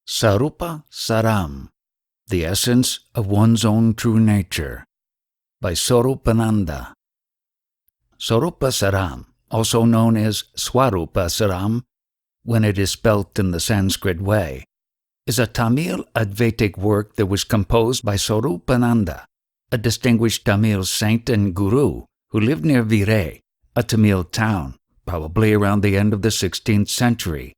Sorupa Saram, The Essence of One's Own True Nature, by Sorupananda. Sorupa Saram, also known as Swarupa Saram, when it is spelt in the Sanskrit way, is a Tamil Advaitic work that was composed by Sorupananda, a distinguished Tamil saint and guru who lived near Viray, a Tamil town, probably around the end of the 16th century.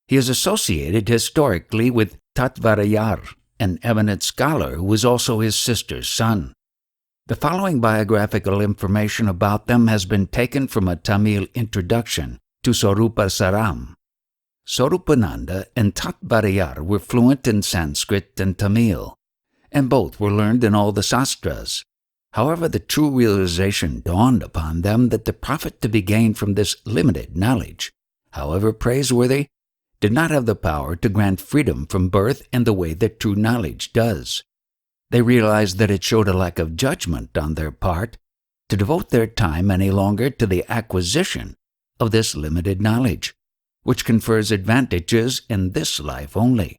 He is associated historically with Tatvarayar, an eminent scholar who was also his sister's son. The following biographical information about them has been taken from a Tamil introduction to Sorupa Saram. Sorupananda and Tatvarayar were fluent in Sanskrit and Tamil, and both were learned in all the sastras. However, the true realization dawned upon them that the profit to be gained from this limited knowledge, however praiseworthy, did not have the power to grant freedom from birth in the way that true knowledge does. They realized that it showed a lack of judgment on their part to devote their time any longer to the acquisition of this limited knowledge, which confers advantages in this life only.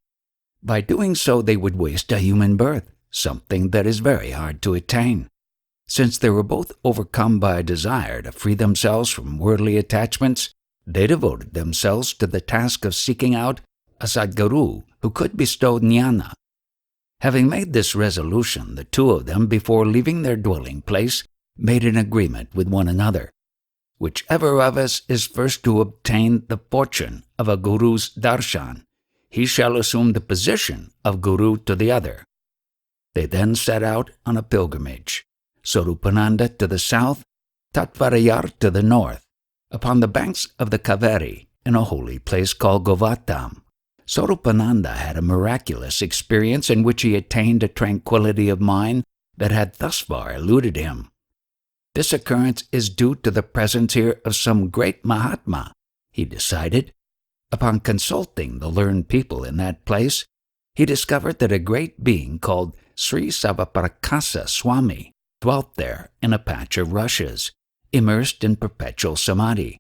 By doing so, they would waste a human birth, something that is very hard to attain. Since they were both overcome by a desire to free themselves from worldly attachments, they devoted themselves to the task of seeking out a Sadguru who could bestow jnana. Having made this resolution, the two of them, before leaving their dwelling place, made an agreement with one another. Whichever of us is first to obtain the fortune of a guru's darshan, he shall assume the position of guru to the other. They then set out on a pilgrimage, Sorupananda to the south, Tatvarayar to the north, upon the banks of the Kaveri, in a holy place called Govatam. Sorupananda had a miraculous experience in which he attained a tranquility of mind that had thus far eluded him. This occurrence is due to the presence here of some great Mahatma, he decided. Upon consulting the learned people in that place, he discovered that a great being called Sri Savaparakasa Swami dwelt there in a patch of rushes, immersed in perpetual samadhi.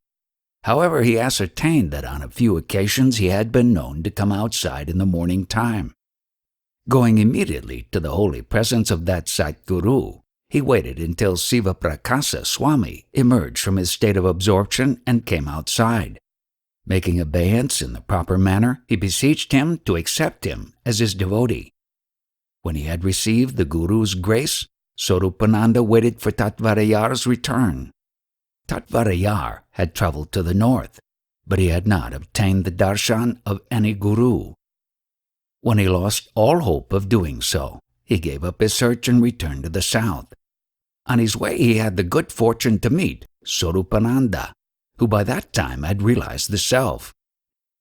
However, he ascertained that on a few occasions he had been known to come outside in the morning time. Going immediately to the holy presence of that Satguru, he waited until Sivaprakasa Swami emerged from his state of absorption and came outside. Making obeisance in the proper manner, he beseeched him to accept him as his devotee. When he had received the Guru's grace, Sorupananda waited for Tatvarayar's return. Tatvarayar had traveled to the north, but he had not obtained the darshan of any guru. When he lost all hope of doing so, he gave up his search and returned to the south. On his way, he had the good fortune to meet Sorupananda, who by that time had realized the self.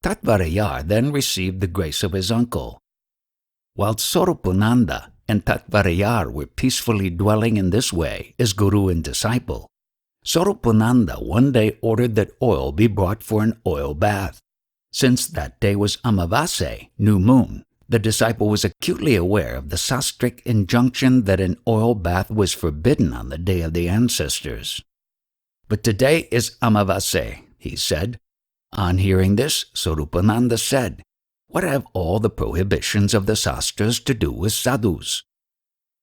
Tatvarayar then received the grace of his uncle. While Sorupananda and Tatvarayar were peacefully dwelling in this way as guru and disciple, Sorupananda one day ordered that oil be brought for an oil bath. Since that day was Amavase, new moon, the disciple was acutely aware of the sastric injunction that an oil bath was forbidden on the day of the ancestors. But today is Amavase, he said. On hearing this, Sorupananda said, "What have all the prohibitions of the sastras to do with sadhus?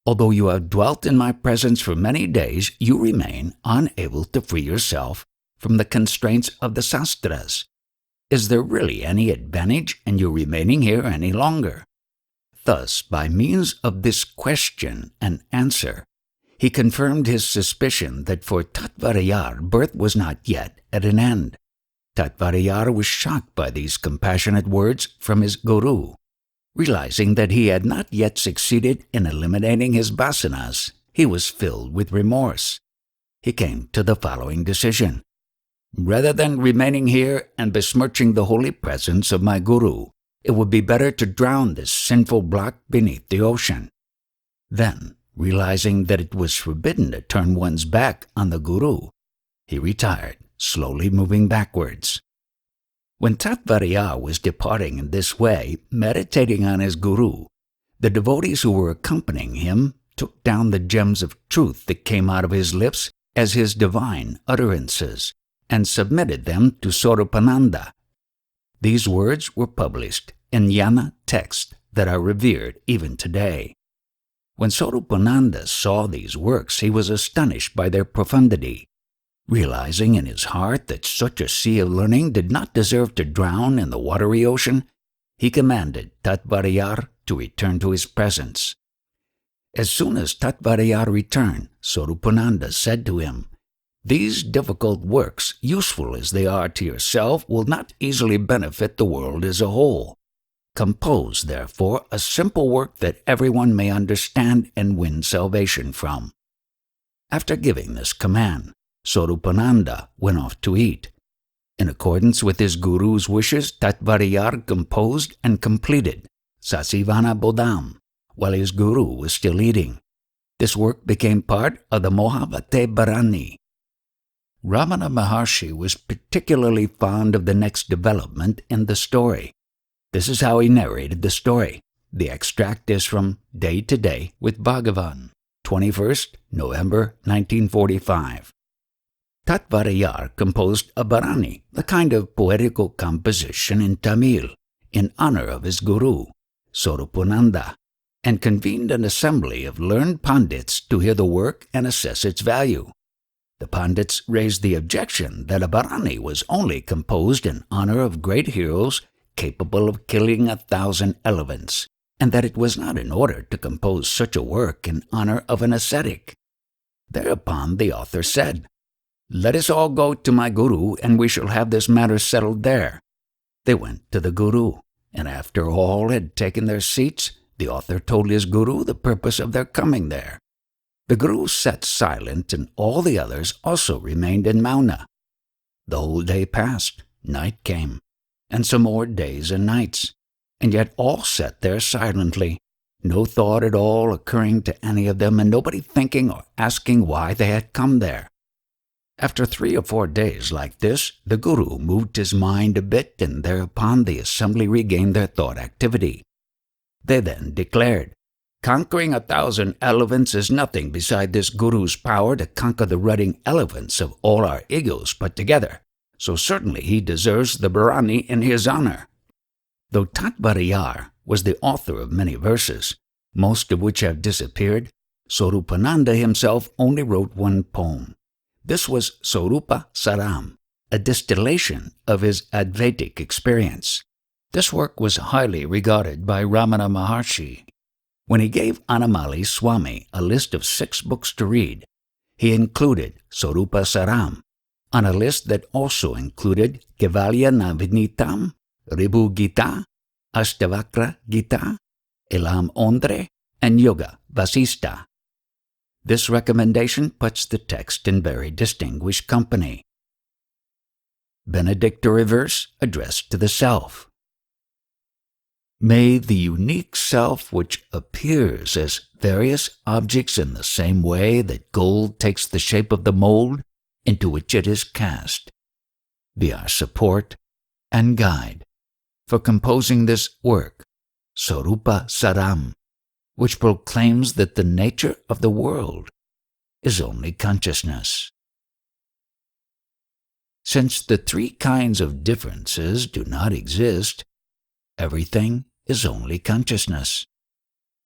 Although you have dwelt in my presence for many days, you remain unable to free yourself from the constraints of the sastras. Is there really any advantage in your remaining here any longer?" Thus, by means of this question and answer, he confirmed his suspicion that for Tatvarayar birth was not yet at an end. Tatvarayar was shocked by these compassionate words from his guru. Realizing that he had not yet succeeded in eliminating his vasanas, he was filled with remorse. He came to the following decision. Rather than remaining here and besmirching the holy presence of my guru, it would be better to drown this sinful block beneath the ocean. Then, realizing that it was forbidden to turn one's back on the guru, he retired, slowly moving backwards. When Tatvarayar was departing in this way, meditating on his guru, the devotees who were accompanying him took down the gems of truth that came out of his lips as his divine utterances and submitted them to Sorupananda. These words were published jnana texts that are revered even today. When Sorupananda saw these works, he was astonished by their profundity. Realizing in his heart that such a sea of learning did not deserve to drown in the watery ocean, he commanded Tatvarayar to return to his presence. As soon as Tatvarayar returned, Sorupananda said to him, "These difficult works, useful as they are to yourself, will not easily benefit the world as a whole. Compose, therefore, a simple work that everyone may understand and win salvation from." After giving this command, Sorupananda went off to eat. In accordance with his guru's wishes, Tatvarayar composed and completed Sasivana Bodham while his guru was still eating. This work became part of the Mohavate Bharani. Ramana Maharshi was particularly fond of the next development in the story. This is how he narrated the story. The extract is from Day to Day with Bhagavan, 21st November 1945. Tatvarayar composed a Bharani, a kind of poetical composition in Tamil, in honor of his guru, Sorupananda, and convened an assembly of learned pandits to hear the work and assess its value. The pandits raised the objection that a Bharani was only composed in honor of great heroes capable of killing 1,000 elephants, and that it was not in order to compose such a work in honor of an ascetic. Thereupon the author said, "Let us all go to my guru, and we shall have this matter settled there." They went to the guru, and after all had taken their seats, the author told his guru the purpose of their coming there. The guru sat silent, and all the others also remained in mauna. The whole day passed, night came, and some more days and nights, and yet all sat there silently, no thought at all occurring to any of them, and nobody thinking or asking why they had come there. After 3 or 4 days like this, the guru moved his mind a bit, and thereupon the assembly regained their thought activity. They then declared, "Conquering 1,000 elephants is nothing beside this guru's power to conquer the rutting elephants of all our egos put together, so certainly he deserves the Bharani in his honor." Though Tatvarayar was the author of many verses, most of which have disappeared, Sorupananda himself only wrote one poem. This was Sorupa Saram, a distillation of his Advaitic experience. This work was highly regarded by Ramana Maharshi. When he gave Annamalai Swami a list of 6 books to read, he included Sorupa Saram on a list that also included Kaivalya Navaneetam, Ribhu Gita, Ashtavakra Gita, Ellam Ondre, and Yoga Vasishta. This recommendation puts the text in very distinguished company. Benedictory verse addressed to the self. May the unique self which appears as various objects in the same way that gold takes the shape of the mold into which it is cast, be our support and guide for composing this work, Sorupa Saram, which proclaims that the nature of the world is only consciousness. Since the 3 kinds of differences do not exist, everything is only consciousness.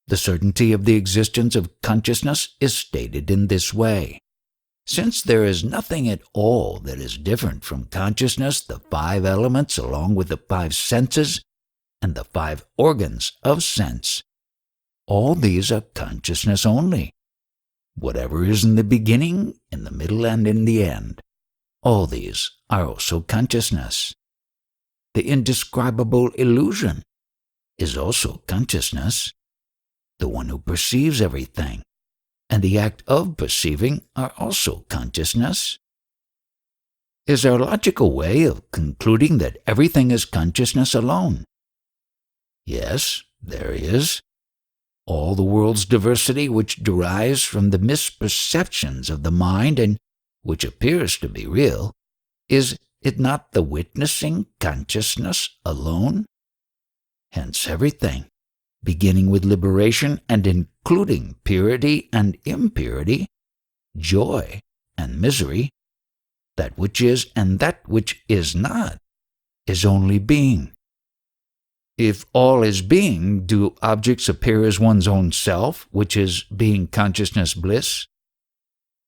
The certainty of the existence of consciousness is stated in this way. Since there is nothing at all that is different from consciousness, the 5 elements along with the 5 senses and the 5 organs of sense, all these are consciousness only. Whatever is in the beginning, in the middle, and in the end, all these are also consciousness. The indescribable illusion is also consciousness. The one who perceives everything and the act of perceiving are also consciousness. Is there a logical way of concluding that everything is consciousness alone? Yes, there is. All the world's diversity which derives from the misperceptions of the mind and which appears to be real, is it not the witnessing consciousness alone? Hence everything, beginning with liberation and including purity and impurity, joy and misery, that which is and that which is not, is only being. If all is being, do objects appear as one's own self, which is being consciousness bliss?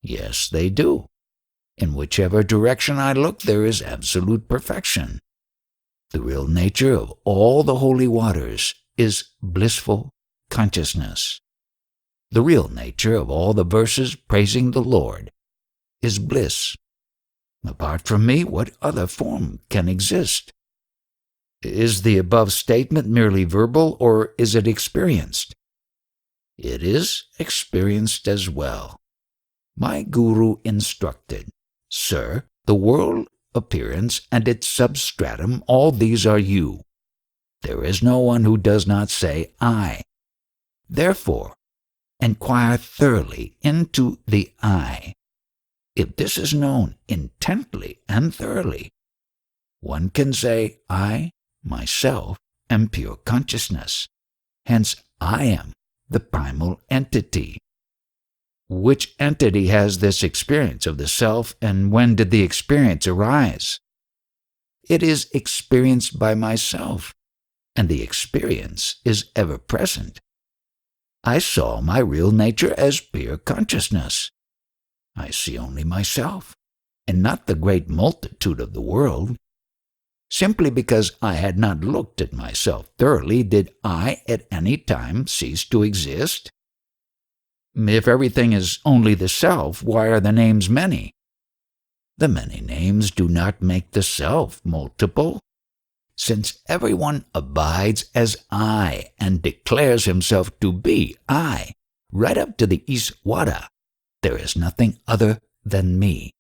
Yes, they do. In whichever direction I look, there is absolute perfection. The real nature of all the holy waters is blissful consciousness. The real nature of all the verses praising the Lord is bliss. Apart from me, what other form can exist? Is the above statement merely verbal, or is it experienced? It is experienced as well. My guru instructed, Sir, the world appearance and its substratum, all these are you. There is no one who does not say, I. Therefore, inquire thoroughly into the I. If this is known intently and thoroughly, one can say, I, myself, am pure consciousness. Hence, I am the primal entity. Which entity has this experience of the self, and when did the experience arise? It is experienced by myself, and the experience is ever present. I saw my real nature as pure consciousness. I see only myself, and not the great multitude of the world. Simply because I had not looked at myself thoroughly, did I at any time cease to exist? If everything is only the self, why are the names many? The many names do not make the self multiple. Since everyone abides as I and declares himself to be I, right up to the Iswara, there is nothing other than me.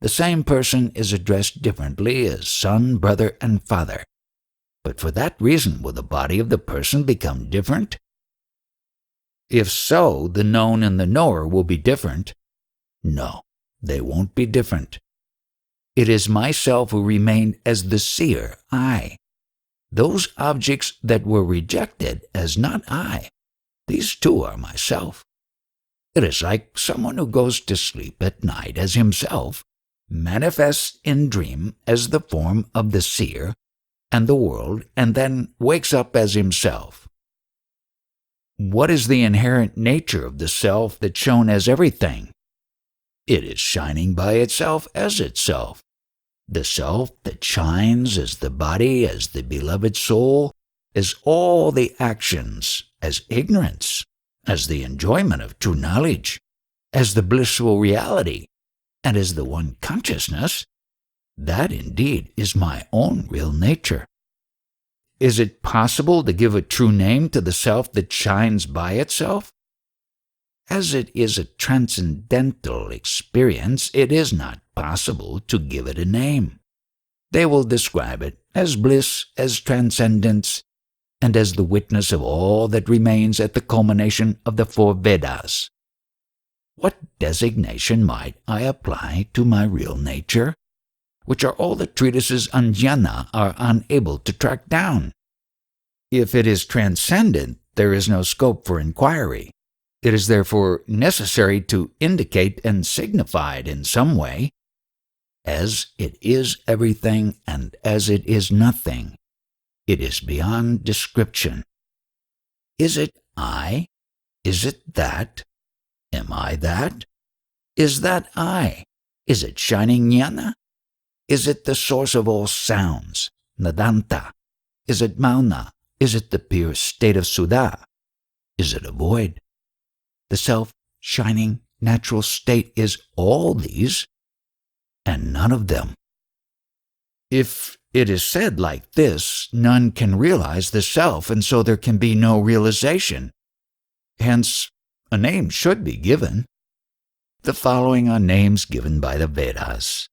The same person is addressed differently as son, brother, and father. But for that reason, will the body of the person become different? If so, the known and the knower will be different. No, they won't be different. It is myself who remained as the seer, I. Those objects that were rejected as not I, these too are myself. It is like someone who goes to sleep at night as himself, manifests in dream as the form of the seer and the world, and then wakes up as himself. What is the inherent nature of the self that's shown as everything? It is shining by itself as itself. The self that shines as the body, as the beloved soul, as all the actions, as ignorance, as the enjoyment of true knowledge, as the blissful reality, and as the one consciousness, that indeed is my own real nature. Is it possible to give a true name to the self that shines by itself? As it is a transcendental experience, it is not possible to give it a name. They will describe it as bliss, as transcendence, and as the witness of all that remains at the culmination of the 4 Vedas. What designation might I apply to my real nature, which are all the treatises on jnana are unable to track down? If it is transcendent, there is no scope for inquiry. It is therefore necessary to indicate and signify it in some way, as it is everything and as it is nothing. It is beyond description. Is it I? Is it that? Am I that? Is that I? Is it shining jnana? Is it the source of all sounds, nadanta? Is it mauna? Is it the pure state of Suddha? Is it a void? The self-shining natural state is all these, and none of them. If it is said like this, none can realize the self, and so there can be no realization. Hence, a name should be given. The following are names given by the Vedas.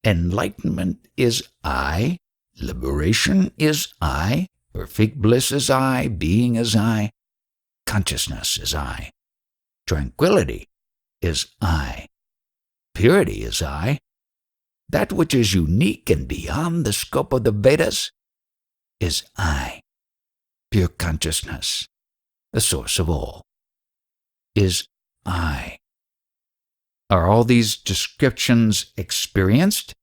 Enlightenment is I, liberation is I, perfect bliss is I, being is I, consciousness is I, tranquility is I, purity is I. That which is unique and beyond the scope of the Vedas is I, pure consciousness, the source of all, is I. Are all these descriptions experienced?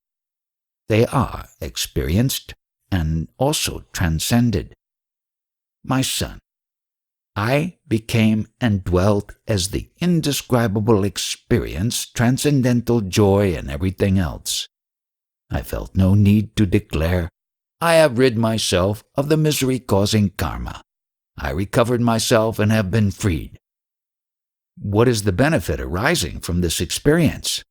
They are experienced and also transcended. My son, I became and dwelt as the indescribable experience, transcendental joy, and everything else. I felt no need to declare, I have rid myself of the misery-causing karma. I recovered myself and have been freed. What is the benefit arising from this experience?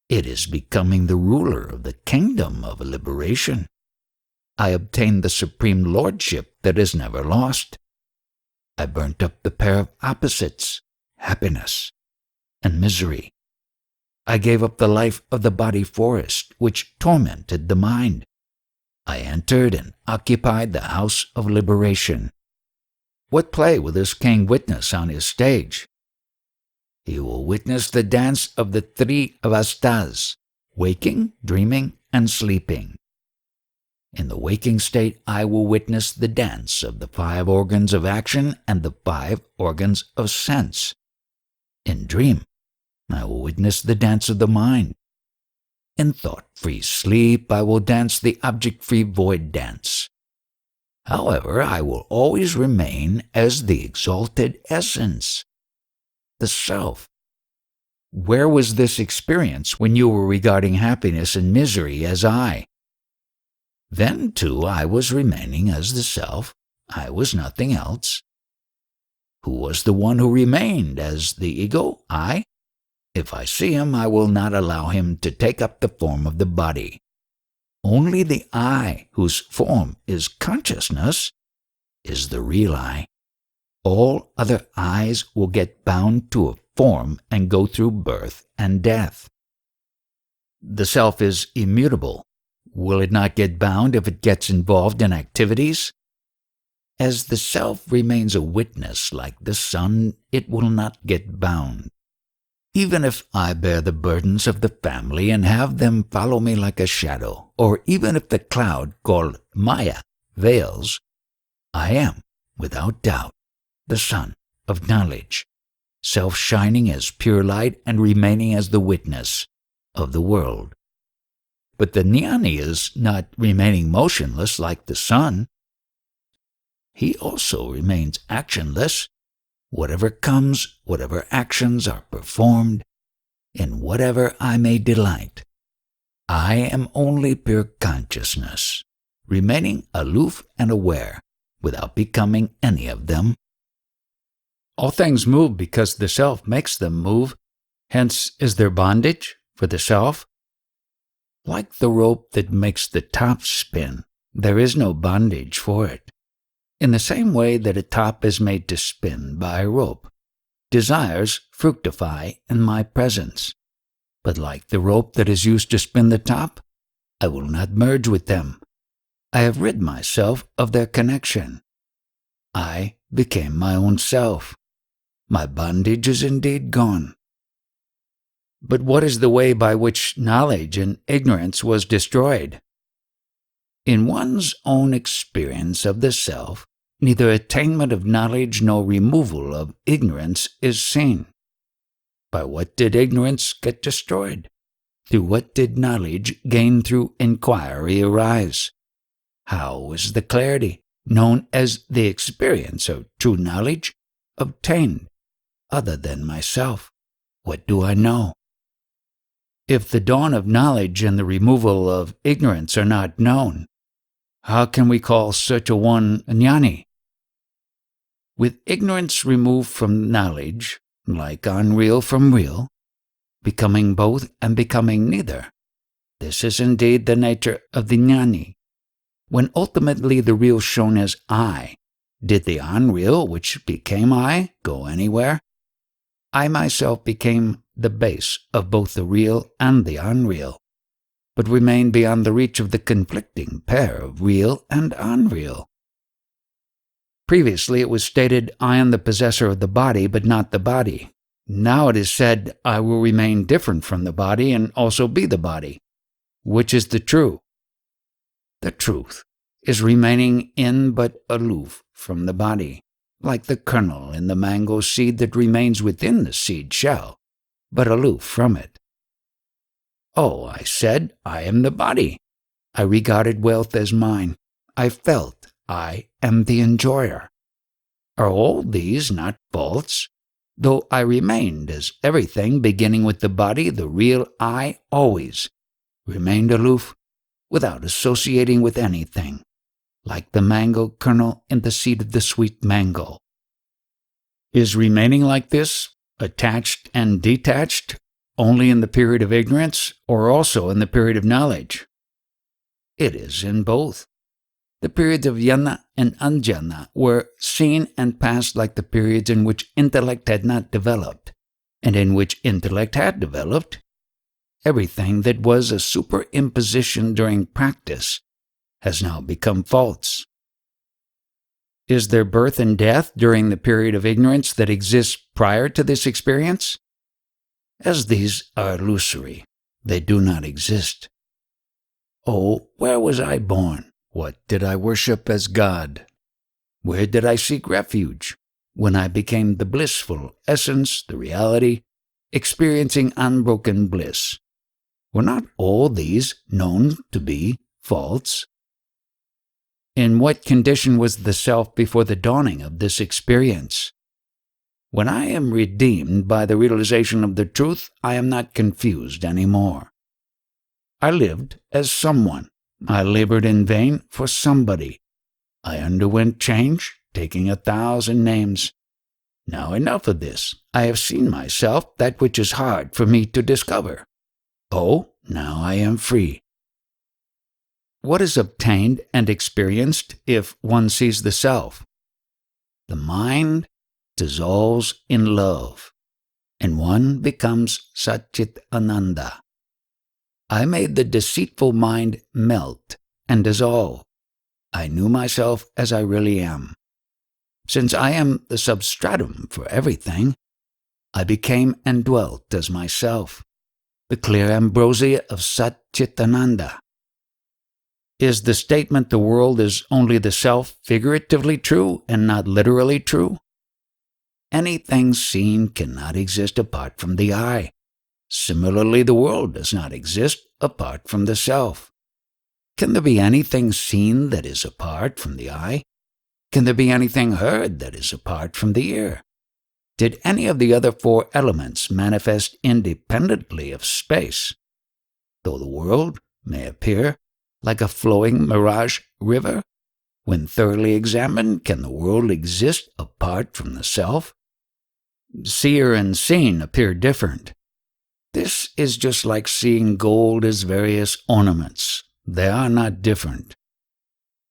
It is becoming the ruler of the kingdom of liberation. I obtained the supreme lordship that is never lost. I burnt up the pair of opposites, happiness and misery. I gave up the life of the body forest, which tormented the mind. I entered and occupied the house of liberation. What play will this king witness on his stage? He will witness the dance of the three avastas, waking, dreaming, and sleeping. In the waking state, I will witness the dance of the 5 organs of action and the 5 organs of sense. In dream, I will witness the dance of the mind. In thought-free sleep, I will dance the object-free void dance. However, I will always remain as the exalted essence, the self. Where was this experience when you were regarding happiness and misery as I? Then, too, I was remaining as the self. I was nothing else. Who was the one who remained as the ego? I. If I see him, I will not allow him to take up the form of the body. Only the I, whose form is consciousness, is the real I. All other I's will get bound to a form and go through birth and death. The self is immutable. Will it not get bound if it gets involved in activities? As the self remains a witness like the sun, it will not get bound. Even if I bear the burdens of the family and have them follow me like a shadow, or even if the cloud called Maya veils, I am, without doubt, the sun of knowledge, self-shining as pure light and remaining as the witness of the world. But the jnani is not remaining motionless like the sun. He also remains actionless. Whatever comes, whatever actions are performed, in whatever I may delight, I am only pure consciousness, remaining aloof and aware, without becoming any of them. All things move because the self makes them move. Hence is there bondage for the self? Like the rope that makes the top spin, there is no bondage for it. In the same way that a top is made to spin by a rope, desires fructify in my presence. But like the rope that is used to spin the top, I will not merge with them. I have rid myself of their connection. I became my own self. My bondage is indeed gone. But what is the way by which knowledge and ignorance was destroyed? In one's own experience of the self, neither attainment of knowledge nor removal of ignorance is seen. By what did ignorance get destroyed? Through what did knowledge gained through inquiry arise? How is the clarity, known as the experience of true knowledge, obtained, other than myself? What do I know? If the dawn of knowledge and the removal of ignorance are not known, how can we call such a one a jnani? With ignorance removed from knowledge, like unreal from real, becoming both and becoming neither, this is indeed the nature of the jnani. When ultimately the real shown as I, did the unreal, which became I, go anywhere? I myself became the base of both the real and the unreal, but remained beyond the reach of the conflicting pair of real and unreal. Previously it was stated, I am the possessor of the body, but not the body. Now it is said, I will remain different from the body and also be the body. Which is the true? The truth is remaining in but aloof from the body, like the kernel in the mango seed that remains within the seed shell, but aloof from it. Oh, I said, I am the body. I regarded wealth as mine. I felt I am the enjoyer. Are all these not false? Though I remained as everything, beginning with the body, the real I always remained aloof, without associating with anything, like the mango kernel in the seed of the sweet mango. Is remaining like this, attached and detached, only in the period of ignorance, or also in the period of knowledge? It is in both. The periods of jnana and anjana were seen and passed like the periods in which intellect had not developed, and in which intellect had developed. Everything that was a superimposition during practice has now become false. Is there birth and death during the period of ignorance that exists prior to this experience? As these are illusory, they do not exist. Oh, where was I born? What did I worship as God? Where did I seek refuge when I became the blissful essence, the reality, experiencing unbroken bliss? Were not all these known to be false? In what condition was the self before the dawning of this experience? When I am redeemed by the realization of the truth, I am not confused anymore. I lived as someone. I labored in vain for somebody. I underwent change, taking 1,000 names. Now enough of this. I have seen myself, that which is hard for me to discover. Oh, now I am free. What is obtained and experienced if one sees the self? The mind dissolves in love, and one becomes Satchit Ananda. I made the deceitful mind melt and dissolve. I knew myself as I really am. Since I am the substratum for everything, I became and dwelt as myself, the clear ambrosia of Satchitananda. Is the statement the world is only the self figuratively true and not literally true? Anything seen cannot exist apart from the I. Similarly, the world does not exist apart from the self. Can there be anything seen that is apart from the I? Can there be anything heard that is apart from the ear? Did any of the other 4 elements manifest independently of space? Though the world may appear like a flowing mirage river, when thoroughly examined, can the world exist apart from the self? Seer and seen appear different. This is just like seeing gold as various ornaments. They are not different.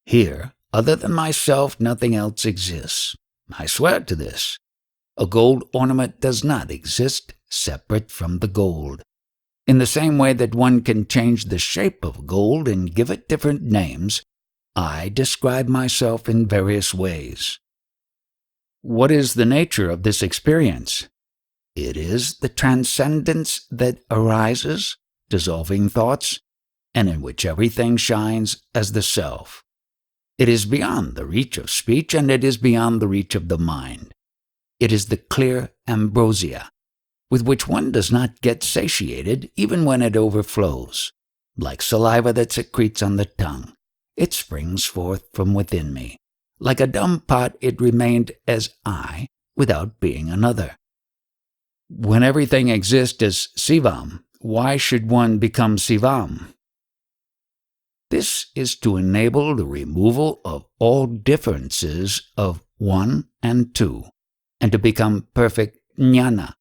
Here, other than myself, nothing else exists. I swear to this. A gold ornament does not exist separate from the gold. In the same way that one can change the shape of gold and give it different names, I describe myself in various ways. What is the nature of this experience? It is the transcendence that arises, dissolving thoughts, and in which everything shines as the self. It is beyond the reach of speech, and it is beyond the reach of the mind. It is the clear ambrosia, with which one does not get satiated even when it overflows. Like saliva that secretes on the tongue, it springs forth from within me. Like a dumb pot, it remained as I, without being another. When everything exists as Sivam, why should one become Sivam? This is to enable the removal of all differences of 1 and 2, and to become perfect jnana.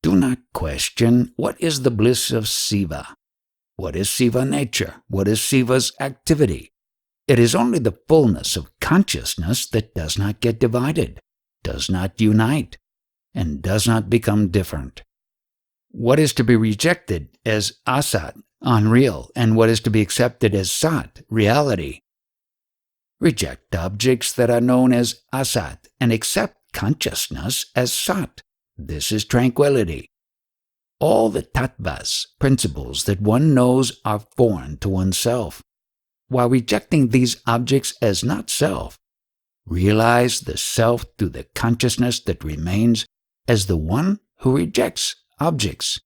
Do not question what is the bliss of Siva. What is Siva nature? What is Siva's activity? It is only the fullness of consciousness that does not get divided, does not unite, and does not become different. What is to be rejected as asat, unreal, and what is to be accepted as sat, reality? Reject objects that are known as asat and accept consciousness as sat. This is tranquility. All the tattvas, principles that one knows, are foreign to oneself. While rejecting these objects as not self, realize the self through the consciousness that remains as the one who rejects objects.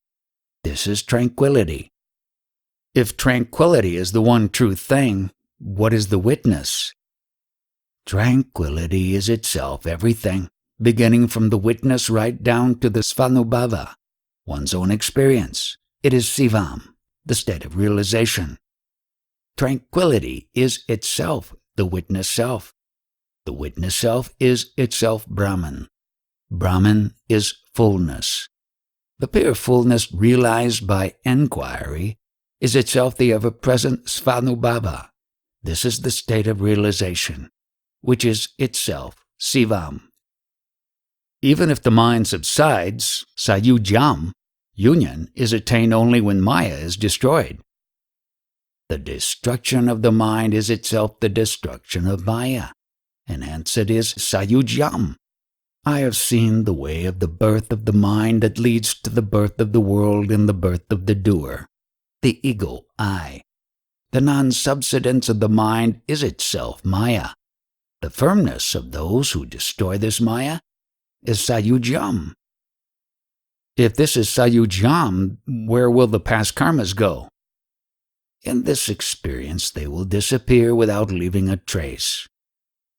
This is tranquility. If tranquility is the one true thing, what is the witness? Tranquility is itself everything, beginning from the witness right down to the svanubhava, one's own experience. It is sivam, the state of realization. Tranquility is itself the witness self. The witness self is itself Brahman. Brahman is fullness. The pure fullness realized by enquiry is itself the ever-present svanubhava. This is the state of realization, which is itself sivam. Even if the mind subsides, sayujyam, union is attained only when Maya is destroyed. The destruction of the mind is itself the destruction of Maya, and hence it is sayujyam. I have seen the way of the birth of the mind that leads to the birth of the world and the birth of the doer, the ego I. The non-subsidence of the mind is itself Maya. The firmness of those who destroy this Maya is sayujyam. If this is sayujyam, where will the past karmas go? In this experience they will disappear without leaving a trace.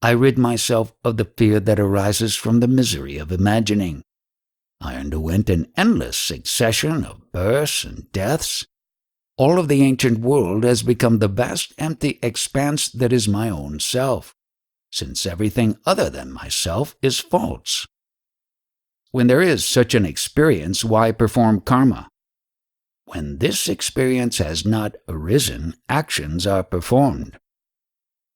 I rid myself of the fear that arises from the misery of imagining. I underwent an endless succession of births and deaths. All of the ancient world has become the vast empty expanse that is my own self, since everything other than myself is false. When there is such an experience, why perform karma? When this experience has not arisen, actions are performed.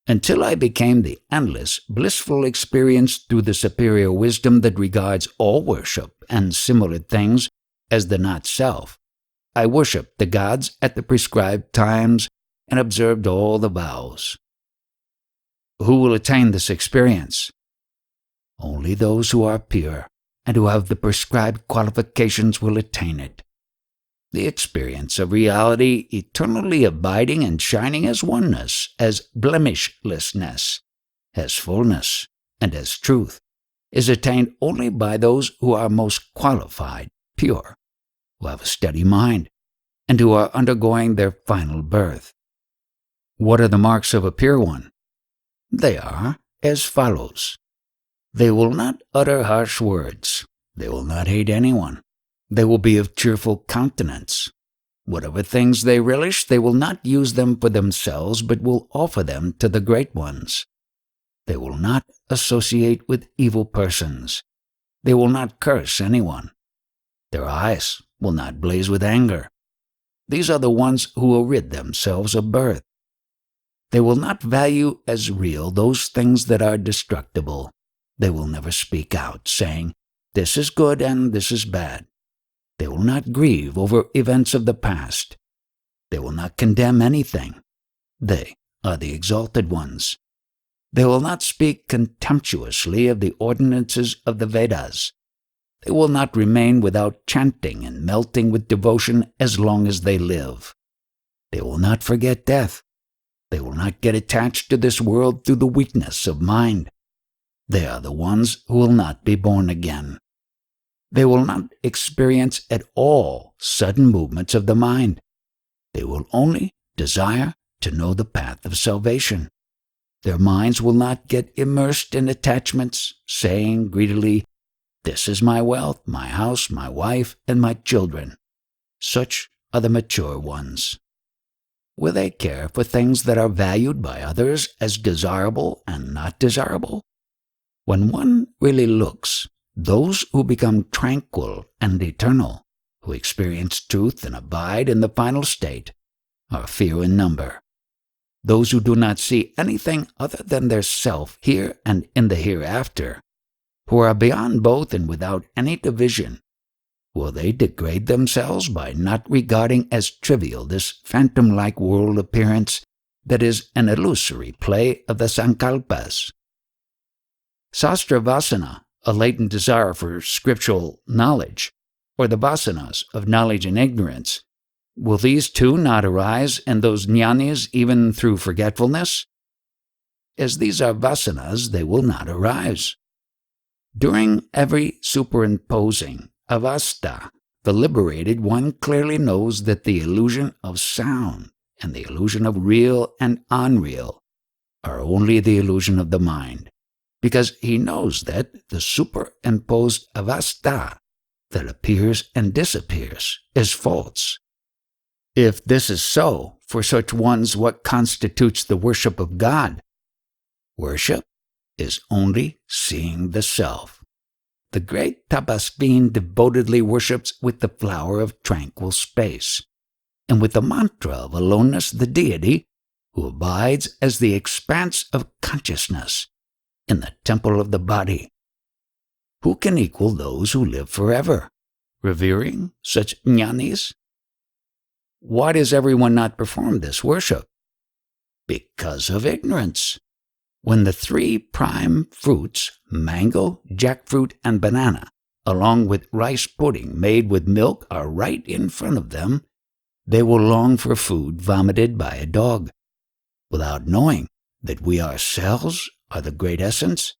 Until I became the endless, blissful experience through the superior wisdom that regards all worship and similar things as the not-self, I worshipped the gods at the prescribed times and observed all the vows. Who will attain this experience? Only those who are pure and who have the prescribed qualifications will attain it. The experience of reality eternally abiding and shining as oneness, as blemishlessness, as fullness, and as truth, is attained only by those who are most qualified, pure, who have a steady mind, and who are undergoing their final birth. What are the marks of a pure one? They are as follows. They will not utter harsh words. They will not hate anyone. They will be of cheerful countenance. Whatever things they relish, they will not use them for themselves, but will offer them to the great ones. They will not associate with evil persons. They will not curse anyone. Their eyes will not blaze with anger. These are the ones who will rid themselves of birth. They will not value as real those things that are destructible. They will never speak out, saying, "This is good and this is bad." They will not grieve over events of the past. They will not condemn anything. They are the exalted ones. They will not speak contemptuously of the ordinances of the Vedas. They will not remain without chanting and melting with devotion as long as they live. They will not forget death. They will not get attached to this world through the weakness of mind. They are the ones who will not be born again. They will not experience at all sudden movements of the mind. They will only desire to know the path of salvation. Their minds will not get immersed in attachments, saying greedily, "This is my wealth, my house, my wife, and my children." Such are the mature ones. Will they care for things that are valued by others as desirable and not desirable? When one really looks, those who become tranquil and eternal, who experience truth and abide in the final state, are few in number. Those who do not see anything other than their self here and in the hereafter, who are beyond both and without any division, will they degrade themselves by not regarding as trivial this phantom-like world appearance that is an illusory play of the sankalpas? Sastra vasana, a latent desire for scriptural knowledge, or the vasanas of knowledge and ignorance, will these too not arise in those jnanis even through forgetfulness? As these are vasanas, they will not arise. During every superimposing avastha, The liberated one clearly knows that the illusion of sound and the illusion of real and unreal are only the illusion of the mind, because he knows that the superimposed avastha that appears and disappears is false. If this is so, for such ones what constitutes the worship of God? Worship is only seeing the self. The great tapasvin devotedly worships with the flower of tranquil space, and with the mantra of aloneness the deity, who abides as the expanse of consciousness in the temple of the body. Who can equal those who live forever, revering such jnanis? Why does everyone not perform this worship? Because of ignorance. When the three prime fruits, mango, jackfruit, and banana, along with rice pudding made with milk, are right in front of them, they will long for food vomited by a dog, without knowing that we ourselves are the great essence,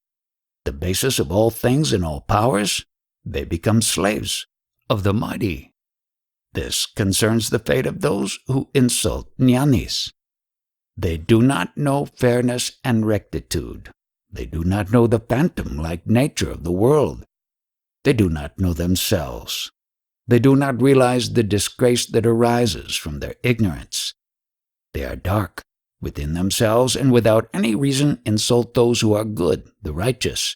the basis of all things and all powers. They become slaves of the mighty. This concerns the fate of those who insult jnanis. They do not know fairness and rectitude. They do not know the phantom-like nature of the world. They do not know themselves. They do not realize the disgrace that arises from their ignorance. They are dark within themselves and without any reason insult those who are good, the righteous.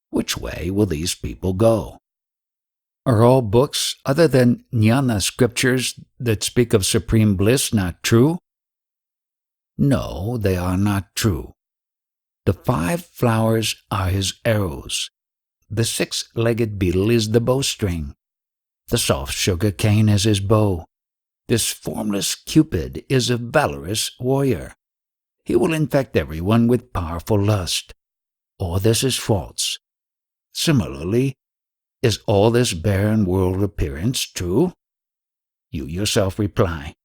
Which way will these people go? Are all books other than jnana scriptures that speak of supreme bliss not true? No, they are not true. The 5 flowers are his arrows. The 6-legged beetle is the bowstring. The soft sugar cane is his bow. This formless Cupid is a valorous warrior. He will infect everyone with powerful lust. All this is false. Similarly, is all this barren world appearance true? You yourself reply.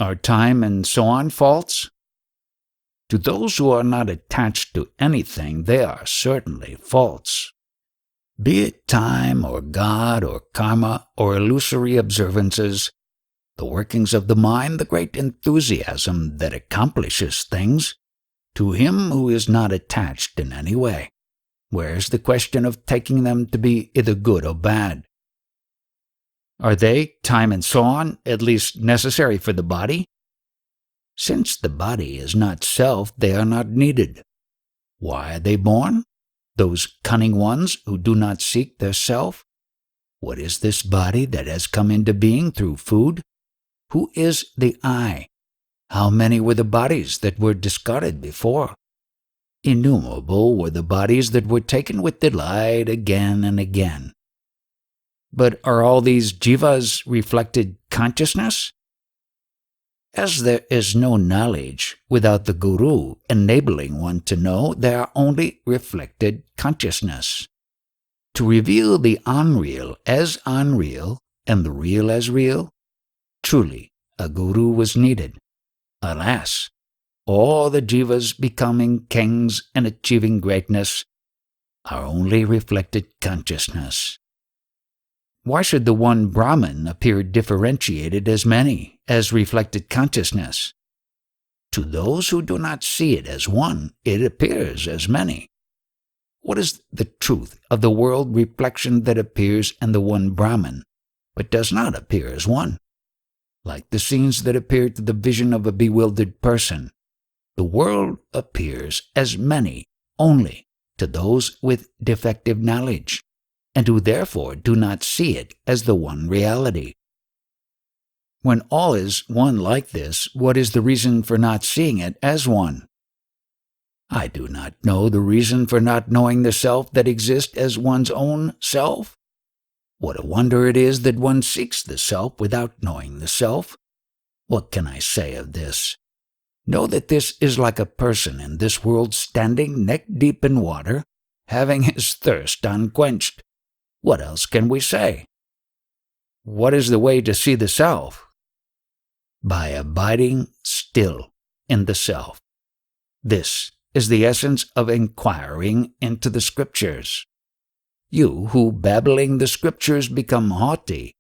Are time and so on false? To those who are not attached to anything, they are certainly false. Be it time or God or karma or illusory observances, the workings of the mind, the great enthusiasm that accomplishes things, to him who is not attached in any way, where's the question of taking them to be either good or bad? Are they, time and so on, at least necessary for the body? Since the body is not self, they are not needed. Why are they born? Those cunning ones who do not seek their self? What is this body that has come into being through food? Who is the I? How many were the bodies that were discarded before? Innumerable were the bodies that were taken with delight again and again. But are all these jivas reflected consciousness? As there is no knowledge without the guru enabling one to know, there are only reflected consciousness. To reveal the unreal as unreal and the real as real, truly a guru was needed. Alas, all the jivas becoming kings and achieving greatness are only reflected consciousness. Why should the one Brahman appear differentiated as many, as reflected consciousness? To those who do not see it as one, it appears as many. What is the truth of the world reflection that appears in the one Brahman, but does not appear as one? Like the scenes that appear to the vision of a bewildered person, the world appears as many only to those with defective knowledge, and who therefore do not see it as the one reality. When all is one like this, what is the reason for not seeing it as one? I do not know the reason for not knowing the self that exists as one's own self. What a wonder it is that one seeks the self without knowing the self. What can I say of this? Know that this is like a person in this world standing neck deep in water, having his thirst unquenched. What else can we say? What is the way to see the self? By abiding still in the self. This is the essence of inquiring into the scriptures. You who, babbling the scriptures, become haughty,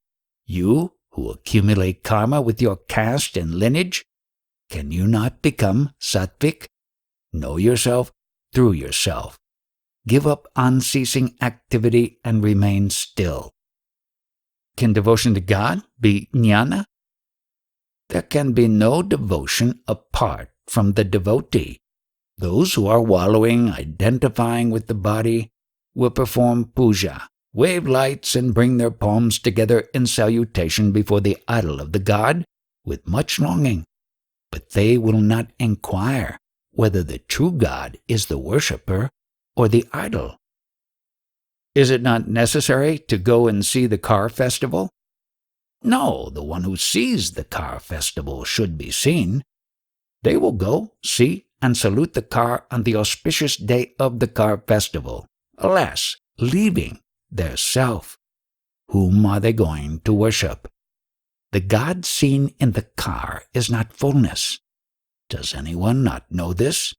you who accumulate karma with your caste and lineage, can you not become sattvic? Know yourself through yourself. Give up unceasing activity and remain still. Can devotion to God be jnana? There can be no devotion apart from the devotee. Those who are wallowing, identifying with the body, will perform puja, wave lights, and bring their palms together in salutation before the idol of the god with much longing. But they will not inquire whether the true God is the worshipper or the idol. Is it not necessary to go and see the car festival? No, the one who sees the car festival should be seen. They will go, see, and salute the car on the auspicious day of the car festival, alas, leaving their self. Whom are they going to worship? The God seen in the car is not fullness. Does anyone not know this?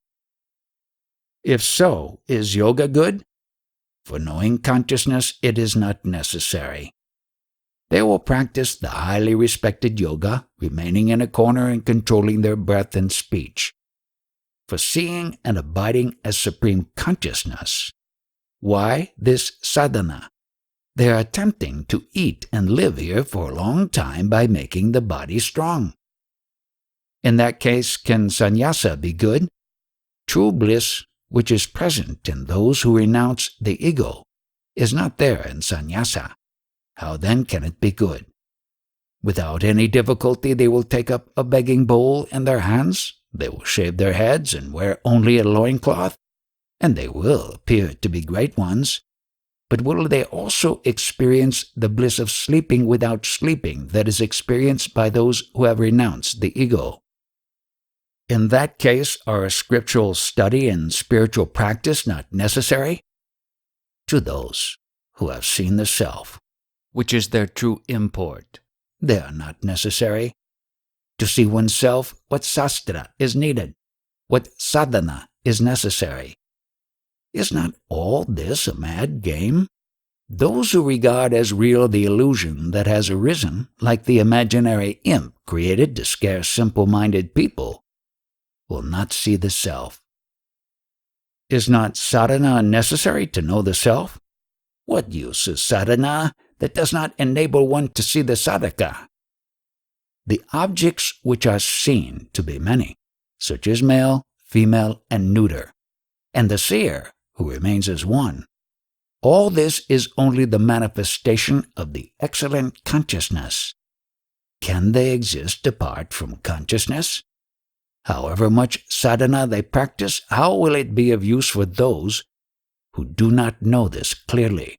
If so, is yoga good? For knowing consciousness, it is not necessary. They will practice the highly respected yoga, remaining in a corner and controlling their breath and speech. For seeing and abiding as supreme consciousness, why this sadhana? They are attempting to eat and live here for a long time by making the body strong. In that case, can sannyasa be good? True bliss, which is present in those who renounce the ego, is not there in sannyasa. How then can it be good? Without any difficulty they will take up a begging bowl in their hands, they will shave their heads and wear only a loincloth, and they will appear to be great ones. But will they also experience the bliss of sleeping without sleeping that is experienced by those who have renounced the ego? In that case, are scriptural study and spiritual practice not necessary? To those who have seen the self, which is their true import, they are not necessary. To see oneself, what sastra is needed, what sadhana is necessary. Is not all this a mad game? Those who regard as real the illusion that has arisen, like the imaginary imp created to scare simple-minded people, will not see the self. Is not sadhana necessary to know the self? What use is sadhana that does not enable one to see the sadhaka? The objects which are seen to be many, such as male, female, and neuter, and the seer, who remains as one, all this is only the manifestation of the excellent consciousness. Can they exist apart from consciousness? However much sadhana they practice, how will it be of use for those who do not know this clearly?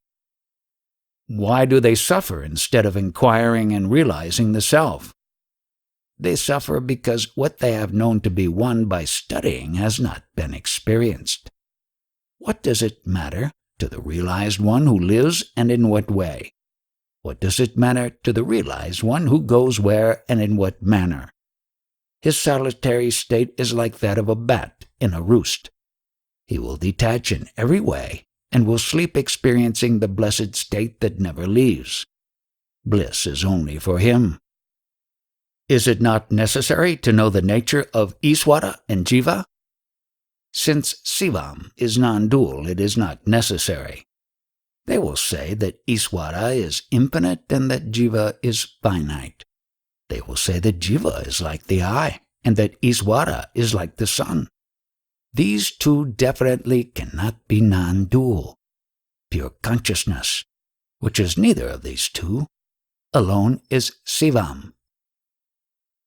Why do they suffer instead of inquiring and realizing the self? They suffer because what they have known to be one by studying has not been experienced. What does it matter to the realized one who lives and in what way? What does it matter to the realized one who goes where and in what manner? His solitary state is like that of a bat in a roost. He will detach in every way and will sleep experiencing the blessed state that never leaves. Bliss is only for him. Is it not necessary to know the nature of Iswara and Jiva? Since Sivam is non-dual, it is not necessary. They will say that Iswara is infinite and that Jiva is finite. They will say that Jiva is like the eye and that Iswara is like the sun. These two definitely cannot be non-dual. Pure consciousness, which is neither of these two, alone is Sivam.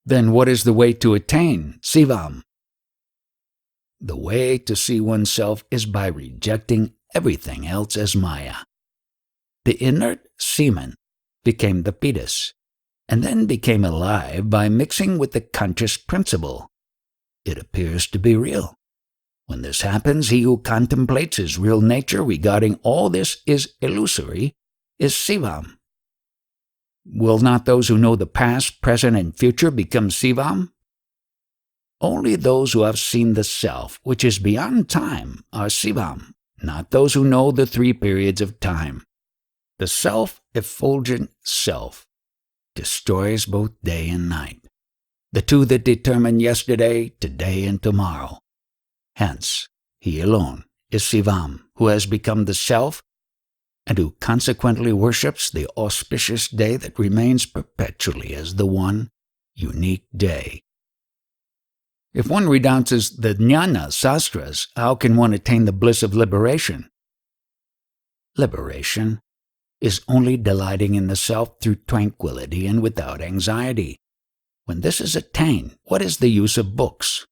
Then what is the way to attain Sivam? The way to see oneself is by rejecting everything else as Maya. The inert semen became the fetus, and then became alive by mixing with the conscious principle. It appears to be real. When this happens, he who contemplates his real nature regarding all this is illusory, is Sivam. Will not those who know the past, present, and future become Sivam? Only those who have seen the self, which is beyond time, are Sivam, not those who know the 3 periods of time. The self-effulgent self destroys both day and night, the two that determine yesterday, today, and tomorrow. Hence, he alone is Shivam, who has become the self and who consequently worships the auspicious day that remains perpetually as the one unique day. If one renounces the jnana sastras, how can one attain the bliss of liberation? Liberation is only delighting in the self through tranquility and without anxiety. When this is attained, what is the use of books?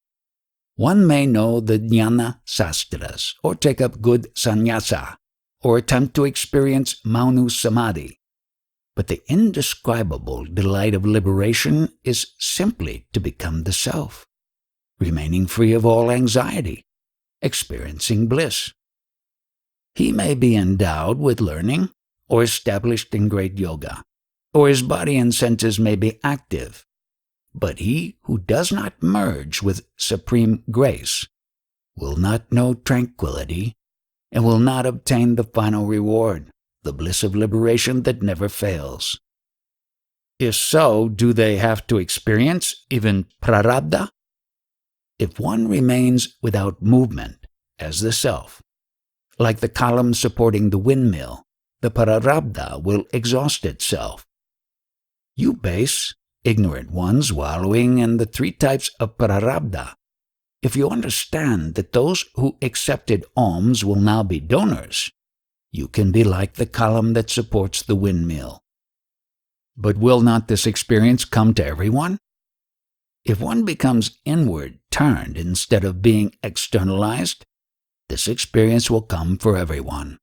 One may know the jnana sastras, or take up good sannyasa, or attempt to experience Manu Samadhi. But the indescribable delight of liberation is simply to become the self, remaining free of all anxiety, experiencing bliss. He may be endowed with learning, or established in great yoga, or his body and senses may be active, but he who does not merge with supreme grace will not know tranquility and will not obtain the final reward, the bliss of liberation that never fails. If so, do they have to experience even prarabdha? If one remains without movement as the self, like the column supporting the windmill, the prarabdha will exhaust itself. You base, ignorant ones wallowing in the 3 types of prarabdha, if you understand that those who accepted alms will now be donors, you can be like the column that supports the windmill. But will not this experience come to everyone? If one becomes inward turned instead of being externalized, this experience will come for everyone.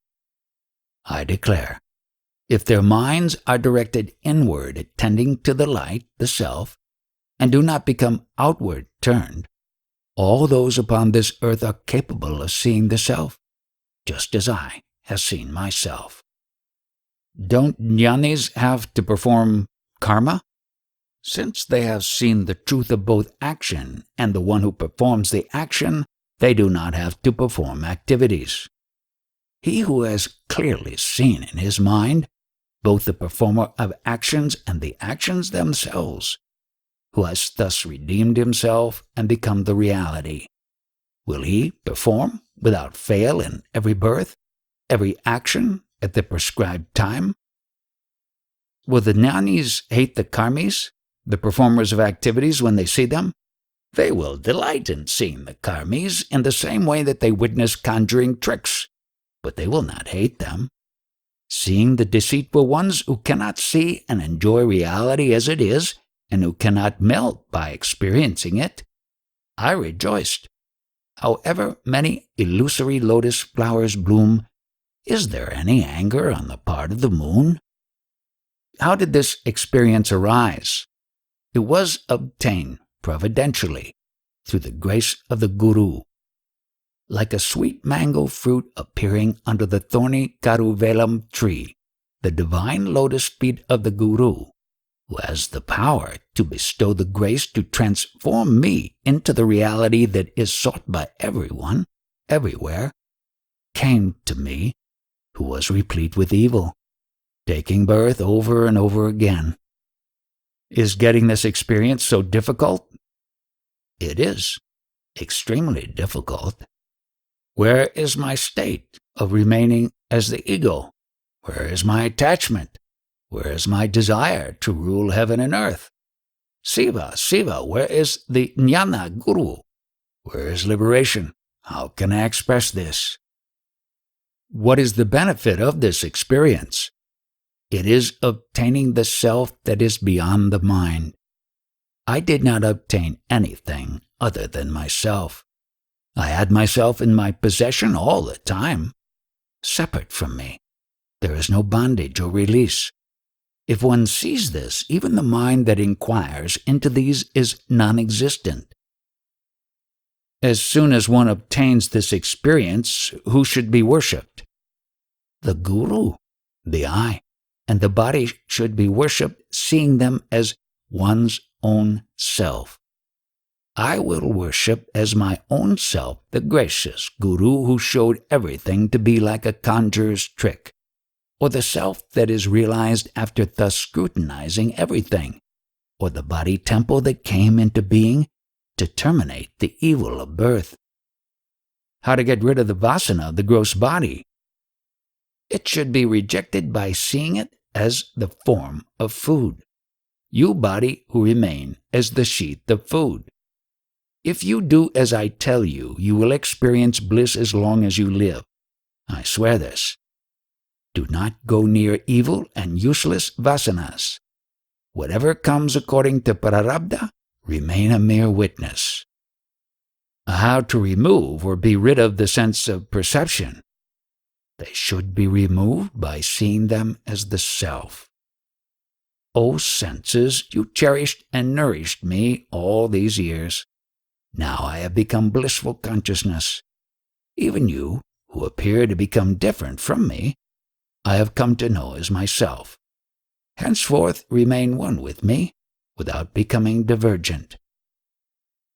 I declare, if their minds are directed inward, attending to the light, the self, and do not become outward turned, all those upon this earth are capable of seeing the self, just as I have seen myself. Don't jnanis have to perform karma? Since they have seen the truth of both action and the one who performs the action, they do not have to perform activities. He who has clearly seen in his mind both the performer of actions and the actions themselves, who has thus redeemed himself and become the reality, will he perform without fail in every birth, every action at the prescribed time? Will the jnanis hate the karmis, the performers of activities, when they see them? They will delight in seeing the karmis in the same way that they witness conjuring tricks, but they will not hate them. Seeing the deceitful ones who cannot see and enjoy reality as it is, and who cannot melt by experiencing it, I rejoiced. However many illusory lotus flowers bloom, is there any anger on the part of the moon? How did this experience arise? It was obtained providentially through the grace of the Guru. Like a sweet mango fruit appearing under the thorny Karuvelam tree, the divine lotus feet of the Guru, who has the power to bestow the grace to transform me into the reality that is sought by everyone, everywhere, came to me, who was replete with evil, taking birth over and over again. Is getting this experience so difficult? It is extremely difficult. Where is my state of remaining as the ego? Where is my attachment? Where is my desire to rule heaven and earth? Siva, where is the jnana guru? Where is liberation? How can I express this? What is the benefit of this experience? It is obtaining the self that is beyond the mind. I did not obtain anything other than myself. I had myself in my possession all the time. Separate from me, there is no bondage or release. If one sees this, even the mind that inquires into these is non-existent. As soon as one obtains this experience, who should be worshipped? The Guru, the I, and the body should be worshipped, seeing them as one's own self. I will worship as my own self the gracious Guru who showed everything to be like a conjurer's trick, or the self that is realized after thus scrutinizing everything, or the body temple that came into being to terminate the evil of birth. How to get rid of the vasana of the gross body? It should be rejected by seeing it as the form of food. You, body, who remain as the sheath of food. If you do as I tell you, you will experience bliss as long as you live. I swear this. Do not go near evil and useless vasanas. Whatever comes according to prarabdha, remain a mere witness. How to remove or be rid of the sense of perception? They should be removed by seeing them as the self. O senses, you cherished and nourished me all these years. Now I have become blissful consciousness. Even you, who appear to become different from me, I have come to know as myself. Henceforth remain one with me, without becoming divergent.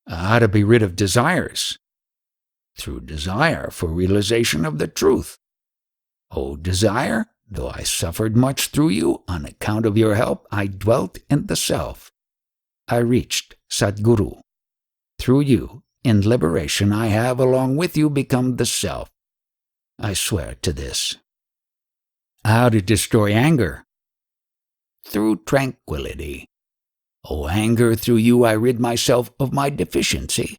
How to be rid of desires? Through desire for realization of the truth. O desire, though I suffered much through you, on account of your help, I dwelt in the self. I reached Sadguru. Through you, in liberation, I have, along with you, become the self. I swear to this. How to destroy anger? Through tranquility. O anger, through you I rid myself of my deficiency,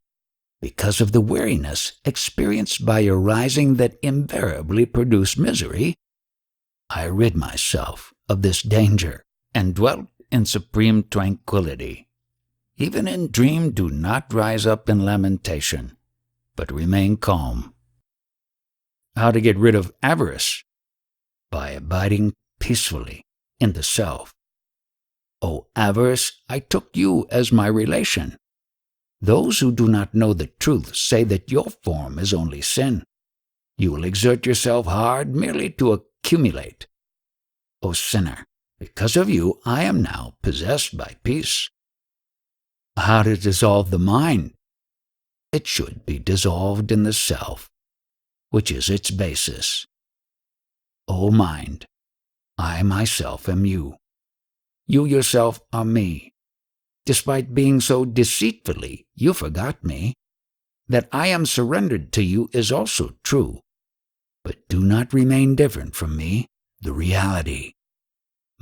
because of the weariness experienced by your rising that invariably produced misery. I rid myself of this danger and dwelt in supreme tranquility. Even in dream, do not rise up in lamentation, but remain calm. How to get rid of avarice? By abiding peacefully in the self. O avarice, I took you as my relation. Those who do not know the truth say that your form is only sin. You will exert yourself hard merely to accumulate. O sinner, because of you I am now possessed by peace. How to dissolve the mind? It should be dissolved in the self, which is its basis. O mind, I myself am you. You yourself are me. Despite being so deceitfully, you forgot me. That I am surrendered to you is also true. But do not remain different from me, the reality.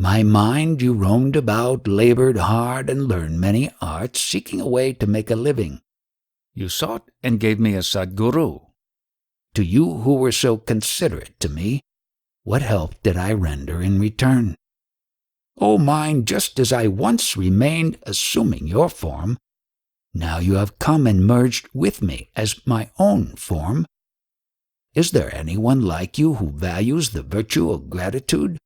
My mind, you roamed about, labored hard, and learned many arts, seeking a way to make a living. You sought and gave me a Sadguru. To you who were so considerate to me, what help did I render in return? O mind, just as I once remained assuming your form, now you have come and merged with me as my own form. Is there anyone like you who values the virtue of gratitude?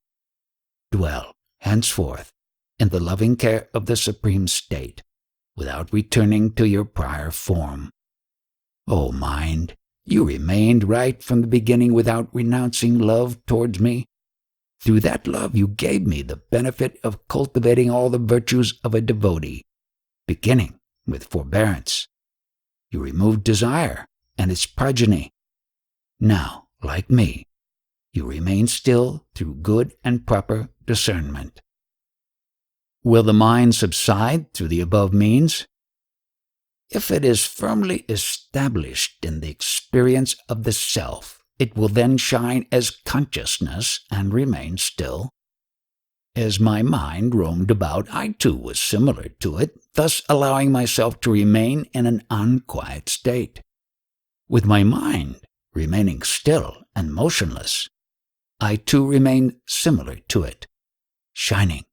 Dwell, henceforth, in the loving care of the Supreme State, without returning to your prior form. O mind, you remained right from the beginning without renouncing love towards me. Through that love you gave me the benefit of cultivating all the virtues of a devotee, beginning with forbearance. You removed desire and its progeny. Now, like me, you remain still through good and proper discernment. Will the mind subside through the above means? If it is firmly established in the experience of the self, it will then shine as consciousness and remain still. As my mind roamed about, I too was similar to it, thus allowing myself to remain in an unquiet state. With my mind remaining still and motionless, I too remained similar to it, shining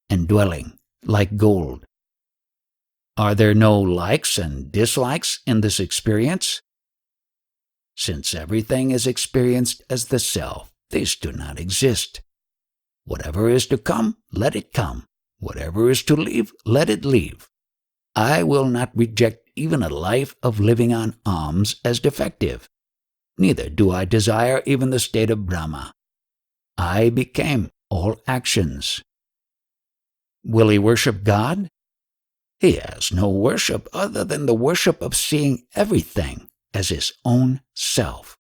and dwelling like gold. Are there no likes and dislikes in this experience? Since everything is experienced as the self, these do not exist. Whatever is to come, let it come. Whatever is to leave, let it leave. I will not reject even a life of living on alms as defective. Neither do I desire even the state of Brahma. I became all actions. Will he worship God? He has no worship other than the worship of seeing everything as his own self.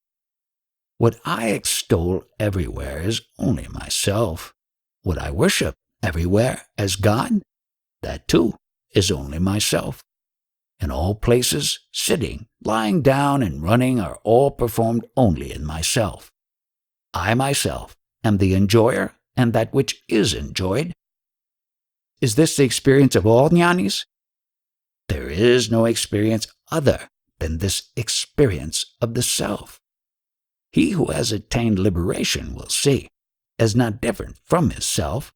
What I extol everywhere is only myself. What I worship everywhere as God, that too is only myself. In all places, sitting, lying down, and running are all performed only in myself. I myself am the enjoyer and that which is enjoyed. Is this the experience of all jnanis? There is no experience other than this experience of the self. He who has attained liberation will see, as not different from his self,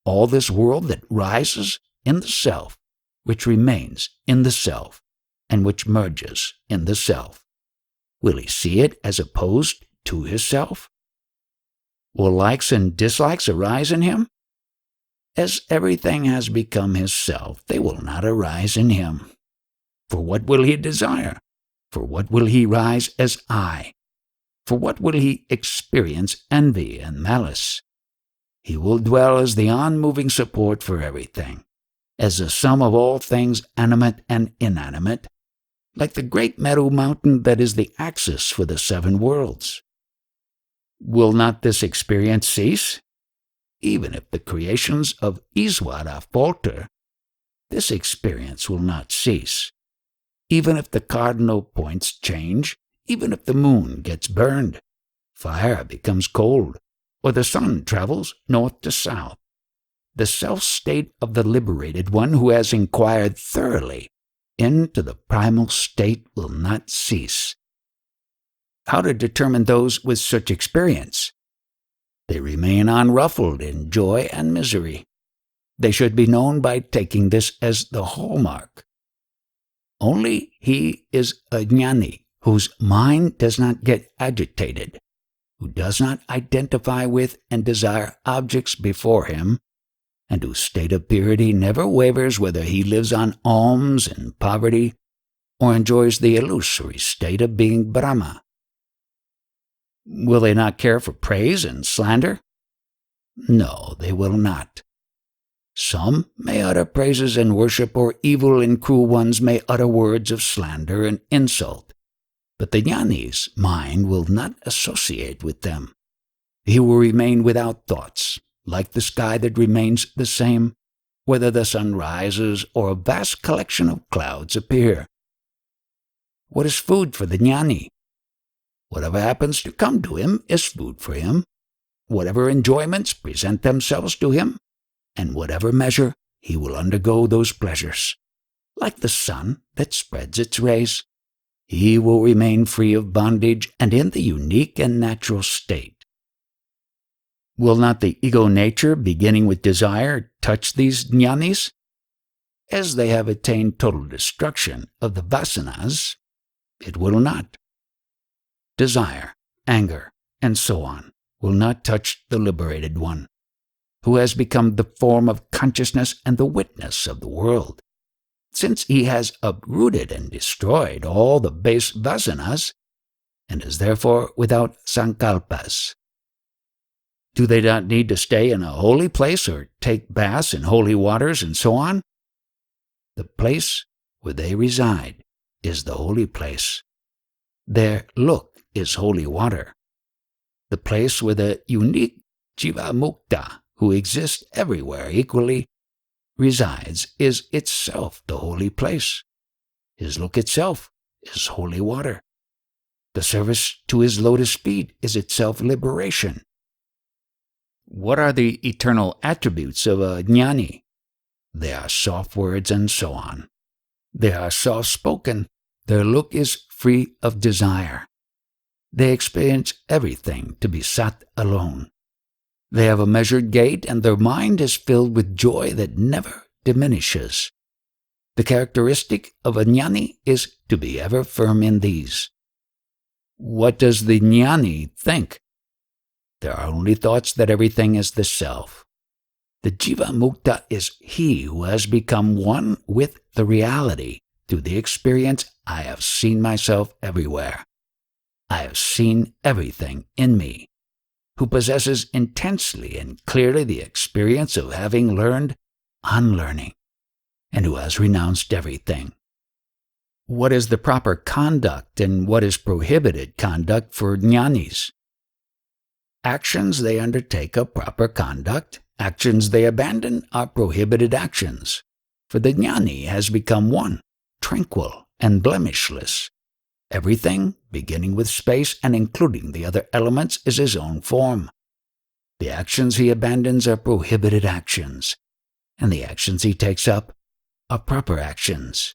all this world that rises in the self, which remains in the self, and which merges in the self. Will he see it as opposed to his self? Will likes and dislikes arise in him? As everything has become his self, they will not arise in him. For what will he desire? For what will he rise as I? For what will he experience envy and malice? He will dwell as the unmoving support for everything, as the sum of all things animate and inanimate, like the great Meru mountain that is the axis for the seven worlds. Will not this experience cease? Even if the creations of Iswara falter, this experience will not cease. Even if the cardinal points change, even if the moon gets burned, fire becomes cold, or the sun travels north to south, the self-state of the liberated one who has inquired thoroughly into the primal state will not cease. How to determine those with such experience? They remain unruffled in joy and misery. They should be known by taking this as the hallmark. Only he is a jnani whose mind does not get agitated, who does not identify with and desire objects before him, and whose state of purity never wavers whether he lives on alms and poverty or enjoys the illusory state of being Brahma. Will they not care for praise and slander? No, they will not. Some may utter praises and worship, or evil and cruel ones may utter words of slander and insult. But the jnani's mind will not associate with them. He will remain without thoughts, like the sky that remains the same, whether the sun rises or a vast collection of clouds appear. What is food for the jnani? Whatever happens to come to him is food for him. Whatever enjoyments present themselves to him, and whatever measure he will undergo those pleasures. Like the sun that spreads its rays, he will remain free of bondage and in the unique and natural state. Will not the ego nature, beginning with desire, touch these jnanis? As they have attained total destruction of the vasanas, it will not. Desire, anger, and so on will not touch the liberated one, who has become the form of consciousness and the witness of the world, since he has uprooted and destroyed all the base vasanas, and is therefore without sankalpas. Do they not need to stay in a holy place or take baths in holy waters and so on? The place where they reside is the holy place. Their look is holy water. The place where the unique Jiva Mukta, who exists everywhere equally, resides is itself the holy place. His look itself is holy water. The service to his lotus feet is itself liberation. What are the eternal attributes of a jnani? They are soft words and so on. They are soft-spoken. Their look is free of desire. They experience everything to be sat alone. They have a measured gait, and their mind is filled with joy that never diminishes. The characteristic of a jnani is to be ever firm in these. What does the jnani think? There are only thoughts that everything is the self. The Jiva Mukta is he who has become one with the reality through the experience I have seen myself everywhere. I have seen everything in me, who possesses intensely and clearly the experience of having learned unlearning, and who has renounced everything. What is the proper conduct and what is prohibited conduct for jnanis? Actions they undertake are proper conduct. Actions they abandon are prohibited actions. For the jnani has become one, tranquil and blemishless. Everything, beginning with space and including the other elements, is his own form. The actions he abandons are prohibited actions, and the actions he takes up are proper actions.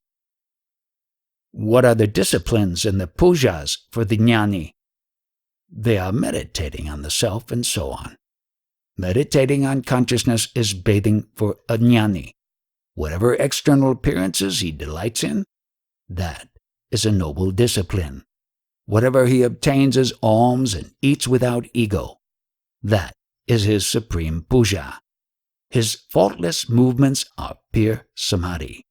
What are the disciplines and the pujas for the jnani? They are meditating on the self and so on. Meditating on consciousness is bathing for a jnani. Whatever external appearances he delights in, that is a noble discipline. Whatever he obtains as alms and eats without ego, that is his supreme puja. His faultless movements are pure samadhi.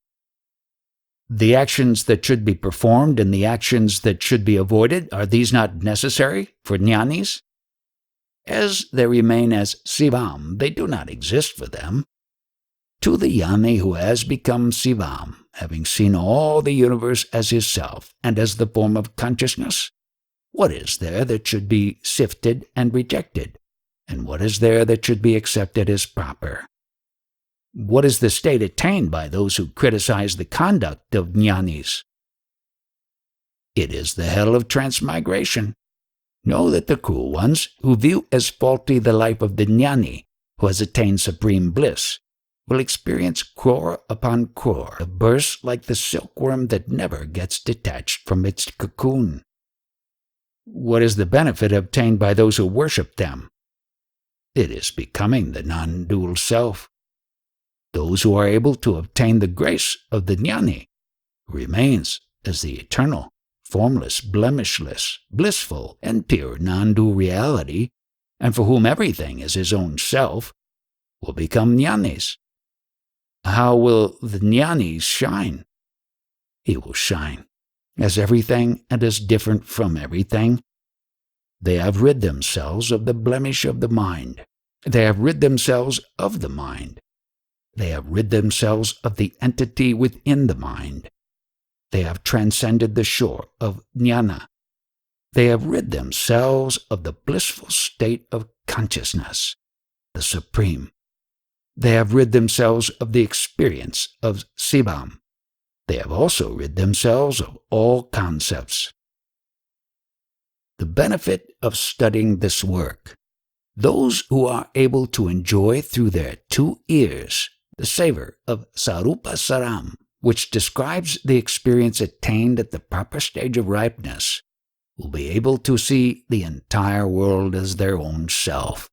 The actions that should be performed and the actions that should be avoided, are these not necessary for jnanis? As they remain as sivam, they do not exist for them. To the jnani who has become sivam, having seen all the universe as his self and as the form of consciousness, what is there that should be sifted and rejected, and what is there that should be accepted as proper? What is the state attained by those who criticize the conduct of jnanis? It is the hell of transmigration. Know that the cruel ones, who view as faulty the life of the jnani who has attained supreme bliss, will experience crore upon crore of births like the silkworm that never gets detached from its cocoon. What is the benefit obtained by those who worship them? It is becoming the non-dual self. Those who are able to obtain the grace of the jnani remains as the eternal, formless, blemishless, blissful, and pure non-dual reality, and for whom everything is his own self, will become jnanis. How will the jnanis shine? He will shine as everything and as different from everything. They have rid themselves of the blemish of the mind. They have rid themselves of the mind. They have rid themselves of the entity within the mind. They have transcended the shore of jnana. They have rid themselves of the blissful state of consciousness, the supreme. They have rid themselves of the experience of sivam. They have also rid themselves of all concepts. The benefit of studying this work. Those who are able to enjoy through their 2 ears the savor of Sorupa Saram, which describes the experience attained at the proper stage of ripeness, will be able to see the entire world as their own self.